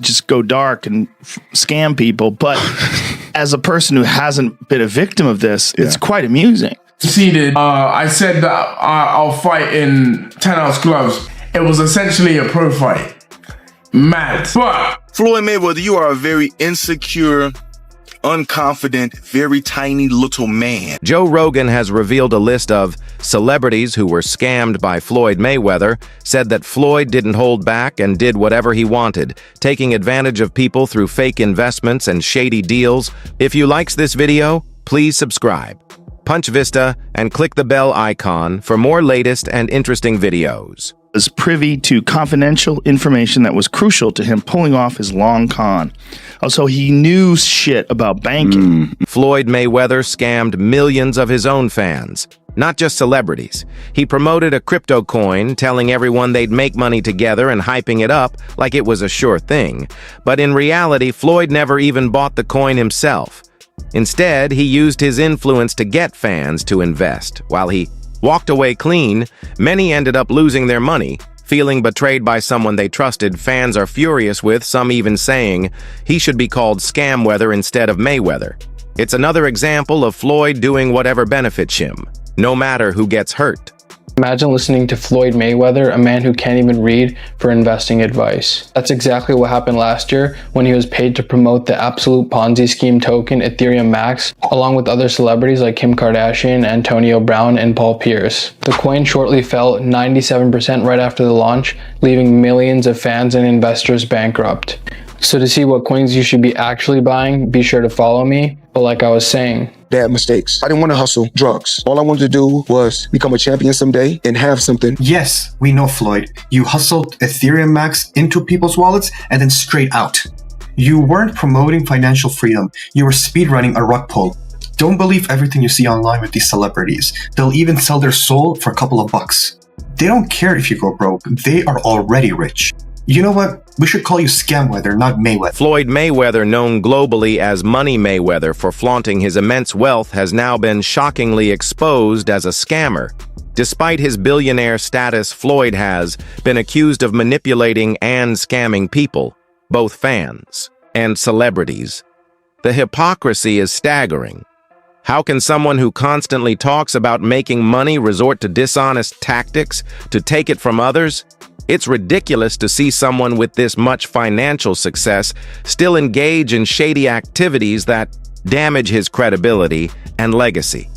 just go dark and scam people. But as a person who hasn't been a victim of this, it's quite amusing. Seeded. I said that I'll fight in 10-ounce gloves. It was essentially a pro fight. Mad. But Floyd Mayweather, you are a very insecure, unconfident, very tiny little man. Joe Rogan has revealed a list of celebrities who were scammed by Floyd Mayweather, said that Floyd didn't hold back and did whatever he wanted, taking advantage of people through fake investments and shady deals. If you liked this video, please subscribe, punch Vista, and click the bell icon for more latest and interesting videos. Was privy to confidential information that was crucial to him pulling off his long con. Also, he knew shit about banking. Floyd Mayweather scammed millions of his own fans, not just celebrities. He promoted a crypto coin, telling everyone they'd make money together and hyping it up like it was a sure thing. But in reality, Floyd never even bought the coin himself. Instead, he used his influence to get fans to invest. While he walked away clean, many ended up losing their money. Feeling betrayed by someone they trusted, fans are furious with some even saying he should be called Scamweather instead of Mayweather. It's another example of Floyd doing whatever benefits him, no matter who gets hurt. Imagine listening to Floyd Mayweather, a man who can't even read, for investing advice. That's exactly what happened last year when he was paid to promote the absolute Ponzi scheme token Ethereum Max, along with other celebrities like Kim Kardashian, Antonio Brown, and Paul Pierce. The coin shortly fell 97% right after the launch, leaving millions of fans and investors bankrupt. So to see what coins you should be actually buying, be sure to follow me. But like I was saying, bad mistakes. I didn't want to hustle drugs. All I wanted to do was become a champion someday and have something. Yes, we know, Floyd. You hustled Ethereum Max into people's wallets and then straight out. You weren't promoting financial freedom. You were speedrunning a rug pull. Don't believe everything you see online with these celebrities. They'll even sell their soul for a couple of bucks. They don't care if you go broke. They are already rich. You know what? We should call you Scamweather, not Mayweather. Floyd Mayweather, known globally as Money Mayweather for flaunting his immense wealth, has now been shockingly exposed as a scammer. Despite his billionaire status, Floyd has been accused of manipulating and scamming people, both fans and celebrities. The hypocrisy is staggering. How can someone who constantly talks about making money resort to dishonest tactics to take it from others? It's ridiculous to see someone with this much financial success still engage in shady activities that damage his credibility and legacy.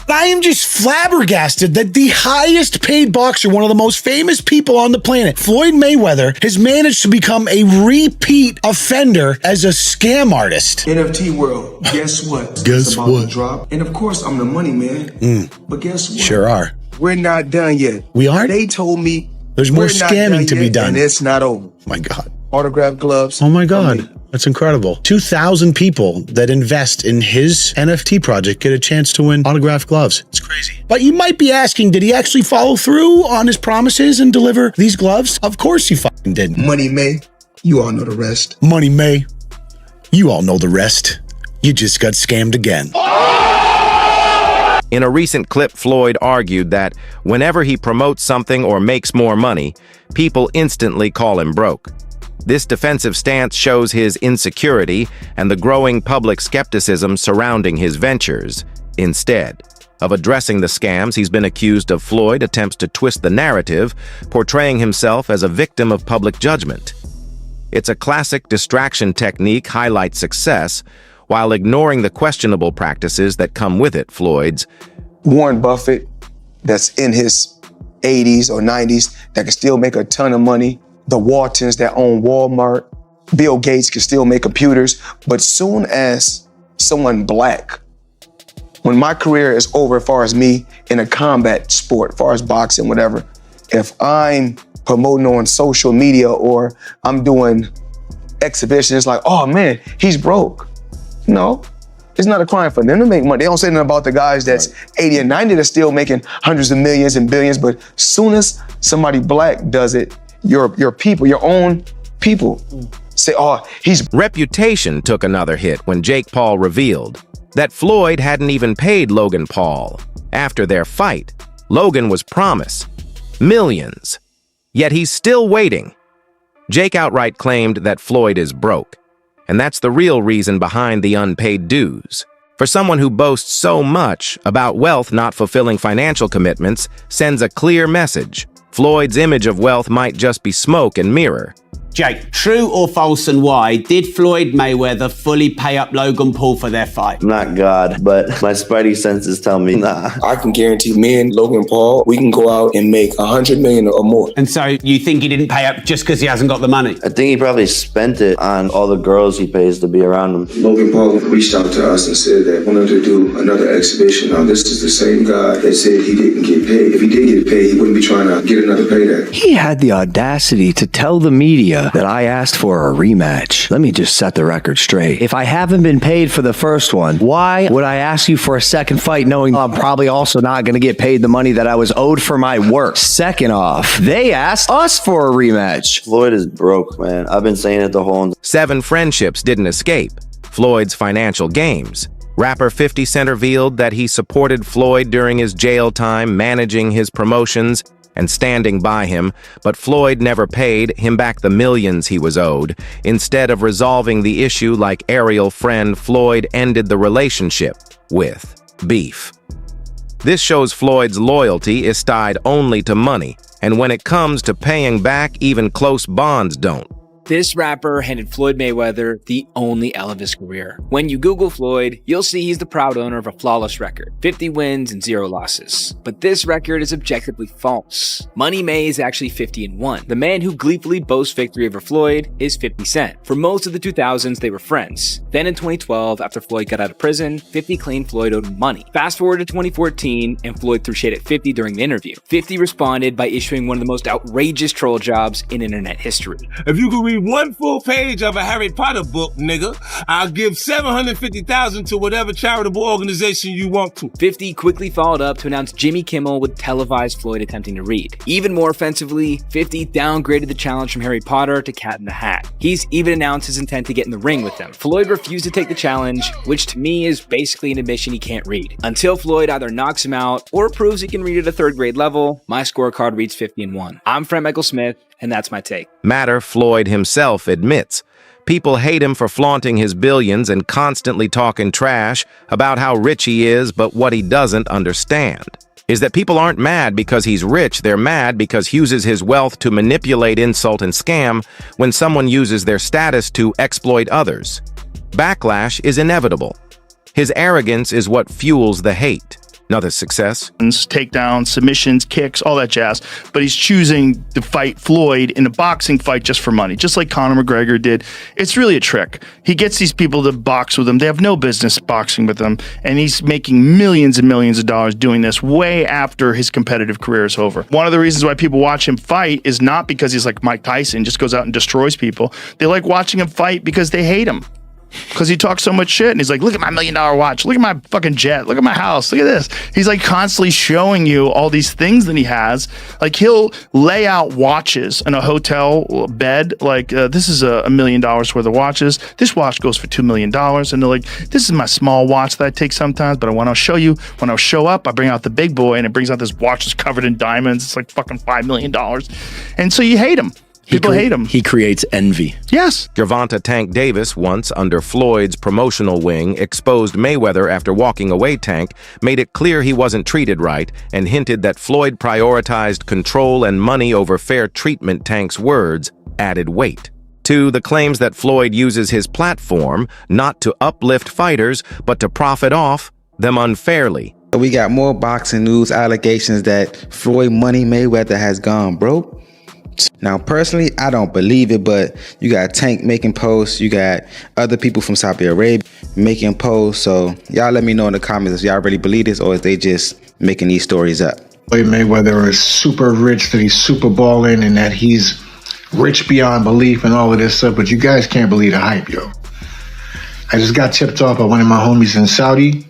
I am just flabbergasted that the highest paid boxer, one of the most famous people on the planet, Floyd Mayweather, has managed to become a repeat offender as a scam artist. NFT world, guess what? Guess what? Drop. And of course, I'm the money man. But guess what? Sure are. We're not done yet. We aren't? They told me there's more scamming to be done. And it's not over. My God. Autograph gloves. Oh my God. That's incredible. 2,000 people that invest in his NFT project get a chance to win autographed gloves. It's crazy. But you might be asking, did he actually follow through on his promises and deliver these gloves? Of course he fucking did. Money May, you all know the rest. Money May, you all know the rest. You just got scammed again. In a recent clip, Floyd argued that whenever he promotes something or makes more money, people instantly call him broke. This defensive stance shows his insecurity and the growing public skepticism surrounding his ventures. Instead of addressing the scams he's been accused of, Floyd attempts to twist the narrative, portraying himself as a victim of public judgment. It's a classic distraction technique, highlights success, while ignoring the questionable practices that come with it. Floyd's Warren Buffett, that's in his 80s or 90s, that can still make a ton of money. The Waltons that own Walmart. Bill Gates can still make computers. But soon as someone black, when my career is over as far as me in a combat sport, as far as boxing, whatever, if I'm promoting on social media or I'm doing exhibitions, it's like, oh man, he's broke. No, it's not a crime for them to make money. They don't say nothing about the guys that's 80 and 90 that's still making hundreds of millions and billions, but soon as somebody black does it, your people, your own people say, oh, he's... reputation took another hit when Jake Paul revealed that Floyd hadn't even paid Logan Paul. After their fight, Logan was promised millions, yet he's still waiting. Jake outright claimed that Floyd is broke, and that's the real reason behind the unpaid dues. For someone who boasts so much about wealth not fulfilling financial commitments sends a clear message. Floyd's image of wealth might just be smoke and mirror. Jake, true or false, and why did Floyd Mayweather fully pay up Logan Paul for their fight? I'm not God, but my spidey senses tell me nah. I can guarantee me and Logan Paul, we can go out and make $100 million or more. And so you think he didn't pay up just because he hasn't got the money? I think he probably spent it on all the girls he pays to be around him. Logan Paul reached out to us and said that he wanted to do another exhibition. Now, this is the same guy that said he didn't get paid. If he did get paid, he wouldn't be trying to get another payday. He had the audacity to tell the media that I asked for a rematch. Let me just set the record straight. If I haven't been paid for the first one, why would I ask you for a second fight knowing I'm probably also not going to get paid the money that I was owed for my work? Second off, they asked us for a rematch. Floyd is broke, man. I've been saying it the whole... 7 friendships didn't escape Floyd's financial games. Rapper 50 Cent revealed that he supported Floyd during his jail time, managing his promotions and standing by him, but Floyd never paid him back the millions he was owed. Instead of resolving the issue like Ariel friend, Floyd ended the relationship with beef. This shows Floyd's loyalty is tied only to money, and when it comes to paying back, even close bonds don't. This rapper handed Floyd Mayweather the only L of his career. When you Google Floyd, you'll see he's the proud owner of a flawless record, 50 wins and 0 losses. But this record is objectively false. Money May is actually 50-1. The man who gleefully boasts victory over Floyd is 50 Cent. For most of the 2000s, they were friends. Then in 2012, after Floyd got out of prison, 50 claimed Floyd owed him money. Fast forward to 2014, and Floyd threw shade at 50 during the interview. 50 responded by issuing one of the most outrageous troll jobs in internet history. If you could read one full page of a Harry Potter book, nigga, I'll give $750,000 to whatever charitable organization you want to. 50 quickly followed up to announce Jimmy Kimmel would televise Floyd attempting to read. Even more offensively, 50 downgraded the challenge from Harry Potter to Cat in the Hat. He's even announced his intent to get in the ring with them. Floyd refused to take the challenge, which to me is basically an admission he can't read. Until Floyd either knocks him out or proves he can read at a 3rd grade level, my scorecard reads 50-1. I'm Frank Michael Smith, and that's my take. Matter Floyd himself admits. People hate him for flaunting his billions and constantly talking trash about how rich he is, but what he doesn't understand is that people aren't mad because he's rich. They're mad because he uses his wealth to manipulate, insult, and scam when someone uses their status to exploit others. Backlash is inevitable. His arrogance is what fuels the hate. Another success. Takedowns, submissions, kicks, all that jazz. But he's choosing to fight Floyd in a boxing fight just for money, just like Conor McGregor did. It's really a trick. He gets these people to box with him. They have no business boxing with him. And he's making millions and millions of dollars doing this way after his competitive career is over. One of the reasons why people watch him fight is not because he's like Mike Tyson, just goes out and destroys people. They like watching him fight because they hate him. Because he talks so much shit and he's like, look at my $1 million watch, look at my fucking jet, look at my house, look at this. He's like constantly showing you all these things that he has. Like he'll lay out watches in a hotel bed, like this is $1 million worth of watches. This watch goes for $2 million. And they're like, this is my small watch that I take sometimes, but I want to show you, when I show up, I bring out the big boy and it brings out this watch that's covered in diamonds. It's like fucking $5 million. And so you hate him. People hate him. He creates envy. Yes. Gervonta Tank Davis, once under Floyd's promotional wing, exposed Mayweather after walking away. Tank made it clear he wasn't treated right and hinted that Floyd prioritized control and money over fair treatment. Tank's words added weight to the claims that Floyd uses his platform not to uplift fighters, but to profit off them unfairly. We got more boxing news allegations that Floyd Money Mayweather has gone broke. Now, personally, I don't believe it, but you got Tank making posts. You got other people from Saudi Arabia making posts. So y'all let me know in the comments if y'all really believe this or if they just making these stories up. Floyd Mayweather is super rich, that he's super balling, and that he's rich beyond belief and all of this stuff. But you guys can't believe the hype, yo. I just got tipped off by one of my homies in Saudi.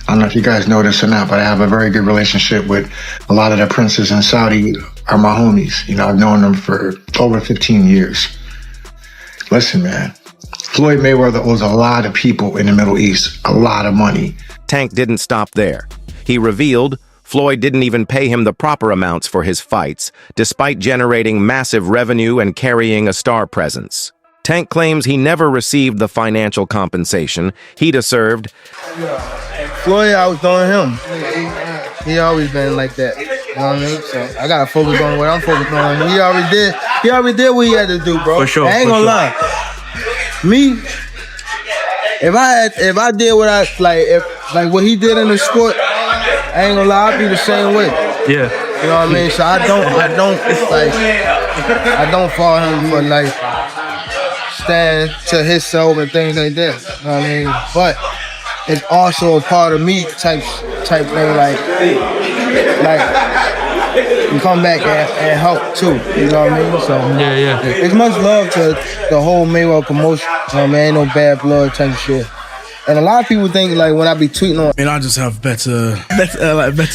I don't know if you guys know this or not, but I have a very good relationship with a lot of the princes in Saudi are my homies. You know, I've known them for over 15 years. Listen, man, Floyd Mayweather owes a lot of people in the Middle East a lot of money. Tank didn't stop there. He revealed Floyd didn't even pay him the proper amounts for his fights, despite generating massive revenue and carrying a star presence. Tank claims he never received the financial compensation he deserved. Floyd, I was throwing him. He always been like that. You know what I mean? So I gotta focus on what I'm focused on. He already did what he had to do, bro. For sure. I ain't gonna lie. Me, if I did what I like what he did in the sport, I ain't gonna lie, I'd be the same way. Yeah. You know what I mean? So I don't follow him for like stand to his self and things like that. You know what I mean? But it's also a part of me type thing, like you come back and help too. You know what I mean? So yeah. It's much love to the whole Mayweather promotion. You know what I mean? Ain't no bad blood type of shit. And a lot of people think like when I be tweeting on, I just have better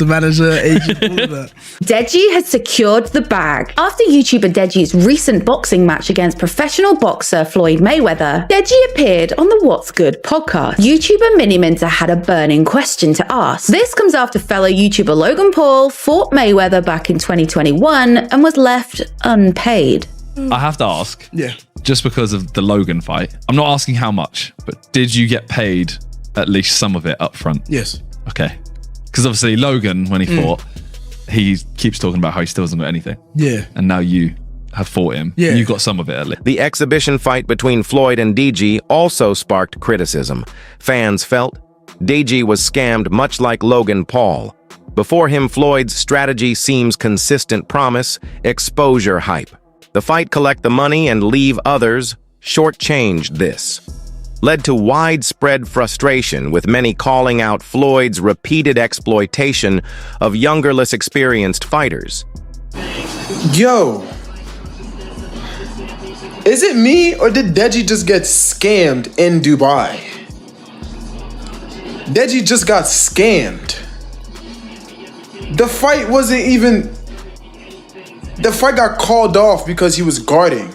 manager, agent, all that. Deji has secured the bag. After YouTuber Deji's recent boxing match against professional boxer Floyd Mayweather, Deji appeared on the What's Good podcast. YouTuber Mini Minter had a burning question to ask. This comes after fellow YouTuber Logan Paul fought Mayweather back in 2021 and was left unpaid. I have to ask. Yeah. Just because of the Logan fight, I'm not asking how much, but did you get paid at least some of it up front? Yes. Okay. Because obviously Logan, when he fought, he keeps talking about how he still hasn't got anything. Yeah. And now you have fought him. Yeah. You got some of it at least. The exhibition fight between Floyd and DG also sparked criticism. Fans felt DG was scammed much like Logan Paul. Before him, Floyd's strategy seems consistent promise, exposure hype. The fight collect the money and leave others shortchanged this. Led to widespread frustration, with many calling out Floyd's repeated exploitation of younger, less experienced fighters. Yo, is it me or did Deji just get scammed in Dubai? Deji just got scammed. The fight wasn't even... The fight got called off because he was guarding.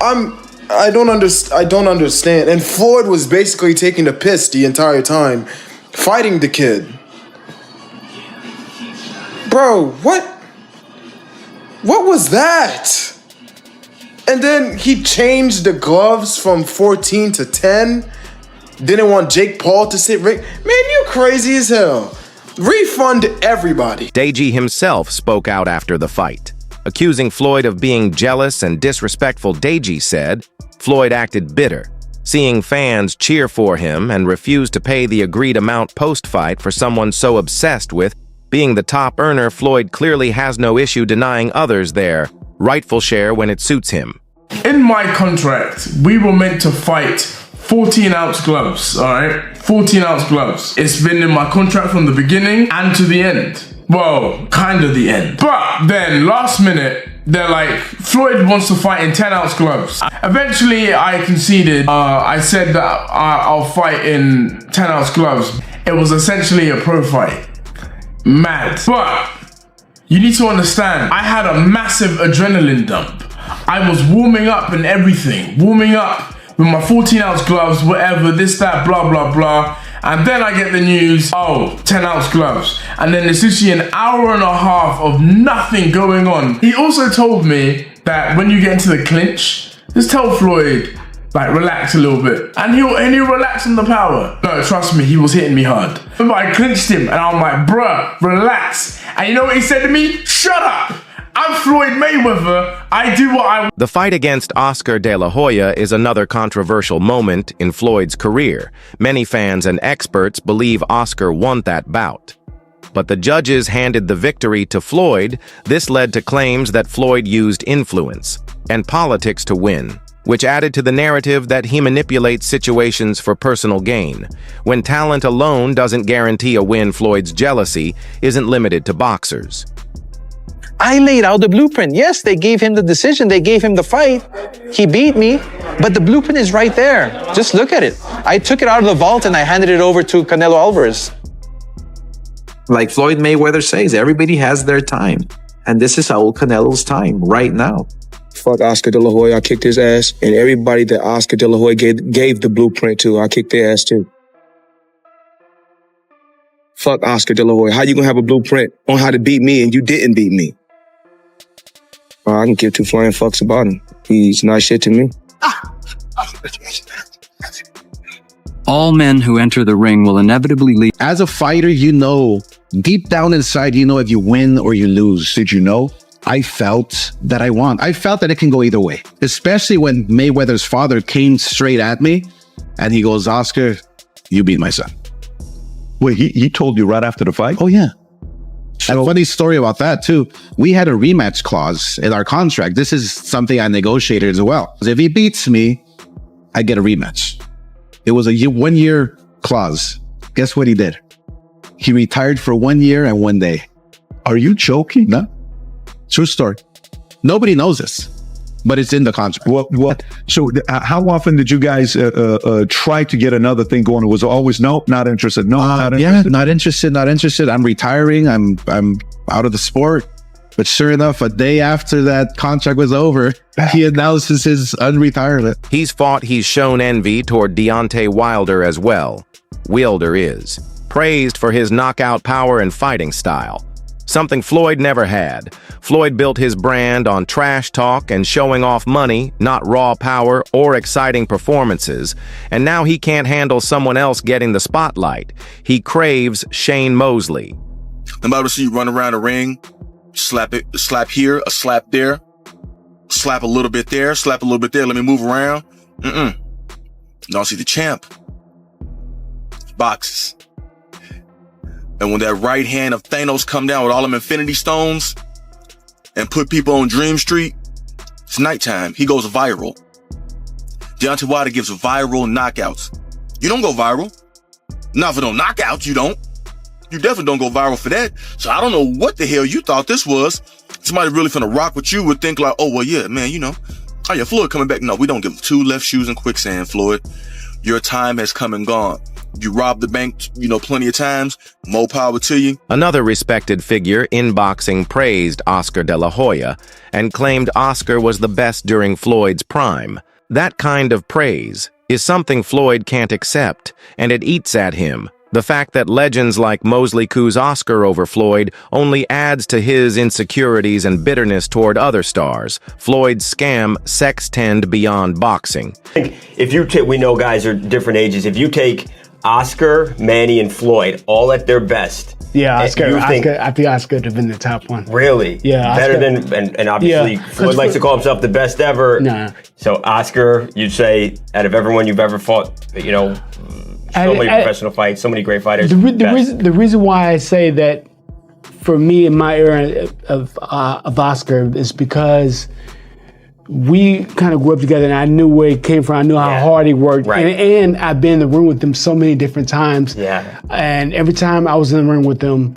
I don't understand. And Floyd was basically taking the piss the entire time, fighting the kid. Bro, what was that? And then he changed the gloves from 14 to 10. Didn't want Jake Paul to sit ring. Man, you crazy as hell. Refund everybody. Deji himself spoke out after the fight. Accusing Floyd of being jealous and disrespectful, Deji said Floyd acted bitter, seeing fans cheer for him and refuse to pay the agreed amount post-fight for someone so obsessed with being the top earner. Floyd clearly has no issue denying others their rightful share when it suits him. In my contract, we were meant to fight 14-ounce gloves, all right? 14-ounce gloves. It's been in my contract from the beginning and to the end. Well, kind of the end. But then, last minute, they're like, Floyd wants to fight in 10-ounce gloves. Eventually, I conceded. I said that I'll fight in 10-ounce gloves. It was essentially a pro fight. Mad. But you need to understand, I had a massive adrenaline dump. I was warming up and everything. Warming up with my 14-ounce gloves, whatever, this, that, blah, blah, blah. And then I get the news, 10-ounce gloves. And then it's literally an hour and a half of nothing going on. He also told me that when you get into the clinch, just tell Floyd, like, relax a little bit. And he'll relax on the power. No, trust me, he was hitting me hard. Remember, I clinched him and I'm like, bruh, relax. And you know what he said to me? Shut up. I'm Floyd Mayweather. I do what I want. The fight against Oscar de la Hoya is another controversial moment in Floyd's career. Many fans and experts believe Oscar won that bout. But the judges handed the victory to Floyd. This led to claims that Floyd used influence and politics to win, which added to the narrative that he manipulates situations for personal gain. When talent alone doesn't guarantee a win, Floyd's jealousy isn't limited to boxers. I laid out the blueprint. Yes, they gave him the decision. They gave him the fight. He beat me, but the blueprint is right there. Just look at it. I took it out of the vault and I handed it over to Canelo Alvarez. Like Floyd Mayweather says, everybody has their time. And this is Saul Canelo's time right now. Fuck Oscar de la Hoya. I kicked his ass. And everybody that Oscar de la Hoya gave the blueprint to, I kicked their ass too. Fuck Oscar De La Hoya. How you gonna have a blueprint on how to beat me and you didn't beat me? I can give two flying fucks about him. He's not shit to me. All men who enter the ring will inevitably leave. As a fighter, you know, deep down inside, you know if you win or you lose. Did you know? I felt that I won. I felt that it can go either way, especially when Mayweather's father came straight at me and he goes, Oscar, you beat my son. Wait, he told you right after the fight? Oh, yeah. And a funny story about that, too. We had a rematch clause in our contract. This is something I negotiated as well. If he beats me, I get a rematch. It was a 1-year clause. Guess what he did? He retired for 1 year and 1 day. Are you joking? No. True story. Nobody knows this, but it's in the contract. What? So how often did you guys try to get another thing going? It was always, nope, not interested. No, not interested. Yeah, not interested. I'm retiring. I'm out of the sport. But sure enough, a day after that contract was over, he announces his unretirement. He's shown envy toward Deontay Wilder as well. Wilder is praised for his knockout power and fighting style, something Floyd never had. Floyd built his brand on trash talk and showing off money, not raw power or exciting performances, and now he can't handle someone else getting the spotlight. He craves Shane Mosley. I'm about to see you run around the ring, slap here, a slap there, slap a little bit there, slap a little bit there, let me move around. No, see the champ boxes. And when that right hand of Thanos come down with all them infinity stones and put people on Dream Street, it's nighttime. He goes viral. Deontay Wilder gives viral knockouts. You don't go viral. Not for no knockouts, you don't. You definitely don't go viral for that. So I don't know what the hell you thought this was. Somebody really finna rock with you would think like, oh, well, yeah, man, you know. Oh, yeah, Floyd coming back. No, we don't give two left shoes in quicksand, Floyd. Your time has come and gone. You robbed the bank, plenty of times. More power to you. Another respected figure in boxing praised Oscar De La Hoya and claimed Oscar was the best during Floyd's prime. That kind of praise is something Floyd can't accept, and it eats at him. The fact that legends like Mosley coos Oscar over Floyd only adds to his insecurities and bitterness toward other stars. Floyd's scam sex tend beyond boxing. If you we know guys are different ages. If you take Oscar, Manny, and Floyd all at their best. Yeah, I think Oscar would have been the top one. Really? Yeah. Better than, and obviously Floyd likes to call himself the best ever. Nah. So Oscar, you'd say, out of everyone you've ever fought, so many professional fights, so many great fighters. The reason why I say that for me in my era of Oscar is because we kind of grew up together and I knew where he came from. I knew how hard he worked. Right. And I've been in the room with him so many different times. Yeah. And every time I was in the ring with him,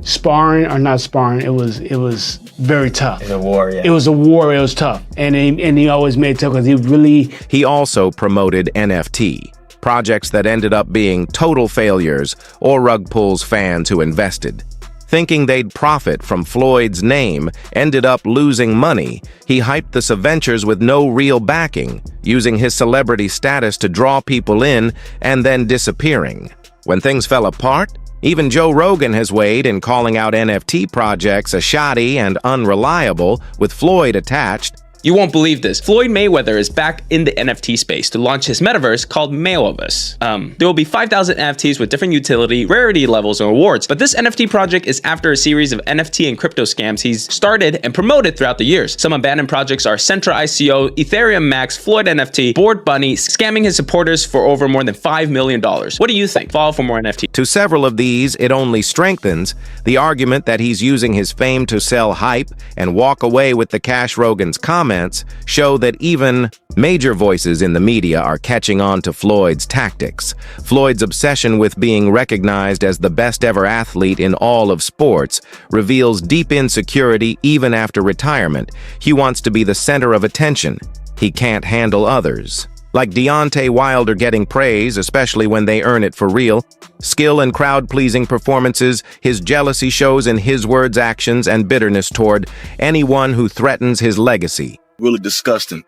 sparring or not sparring, it was very tough. It was a war, yeah. It was a war, it was tough. And he always made it tough because He also promoted NFT, projects that ended up being total failures or rug pulls fans who invested. Thinking they'd profit from Floyd's name, ended up losing money. He hyped this ventures with no real backing, using his celebrity status to draw people in and then disappearing. When things fell apart, even Joe Rogan has weighed in calling out NFT projects a shoddy and unreliable, with Floyd attached. You won't believe this. Floyd Mayweather is back in the NFT space to launch his metaverse called Mayweverse. There will be 5,000 NFTs with different utility, rarity levels, and rewards. But this NFT project is after a series of NFT and crypto scams he's started and promoted throughout the years. Some abandoned projects are Centra ICO, Ethereum Max, Floyd NFT, Bored Bunny, scamming his supporters for over more than $5 million. What do you think? Follow for more NFT. To several of these, it only strengthens the argument that he's using his fame to sell hype and walk away with the cash. Rogan's comments show that even major voices in the media are catching on to Floyd's tactics. Floyd's obsession with being recognized as the best ever athlete in all of sports reveals deep insecurity even after retirement. He wants to be the center of attention. He can't handle others. Like Deontay Wilder getting praise, especially when they earn it for real. Skill and crowd-pleasing performances, his jealousy shows in his words, actions, and bitterness toward anyone who threatens his legacy. Really disgusting.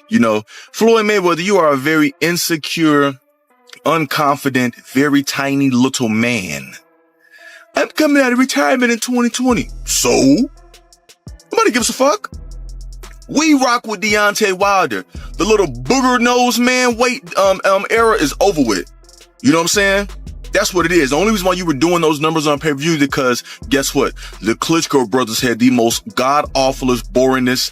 Floyd Mayweather, you are a very insecure, unconfident, very tiny little man. I'm coming out of retirement in 2020. So? Nobody gives a fuck. We rock with Deontay Wilder. The little booger nose man era is over with. You know what I'm saying? That's what it is. The only reason why you were doing those numbers on pay-per-view is because, guess what? The Klitschko brothers had the most god-awfulest, boringest,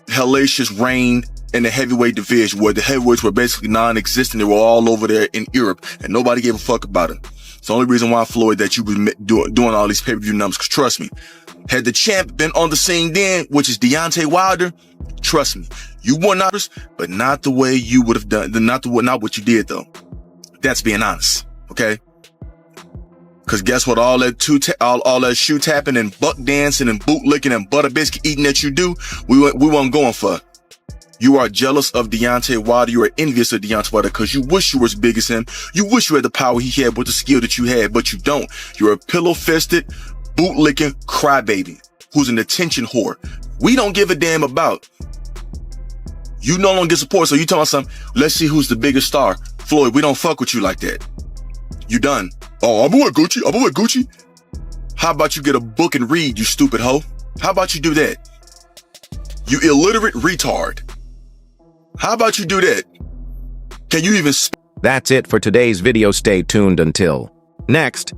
hellacious reign in the heavyweight division, where the heavyweights were basically non-existent. They were all over there in Europe, and nobody gave a fuck about it. It's the only reason why, Floyd, that you were doing all these pay-per-view numbers, because trust me, had the champ been on the scene then, which is Deontay Wilder, trust me, you won numbers, but not the way you would have done, not what you did, though. That's being honest, okay? Because guess what? All that shoe tapping and buck dancing and boot licking and butter biscuit eating that you do, we weren't going for. You are jealous of Deontay Wilder. You are envious of Deontay Wilder because you wish you were as big as him. You wish you had the power he had with the skill that you had, but you don't. You're a pillow-fisted, boot-licking crybaby who's an attention whore. We don't give a damn about. You no longer get support, so you telling something, let's see who's the biggest star. Floyd, we don't fuck with you like that. You done. Oh, I'm with Gucci. How about you get a book and read, you stupid hoe? How about you do that? You illiterate retard. How about you do that? Can you even That's it for today's video. Stay tuned until next.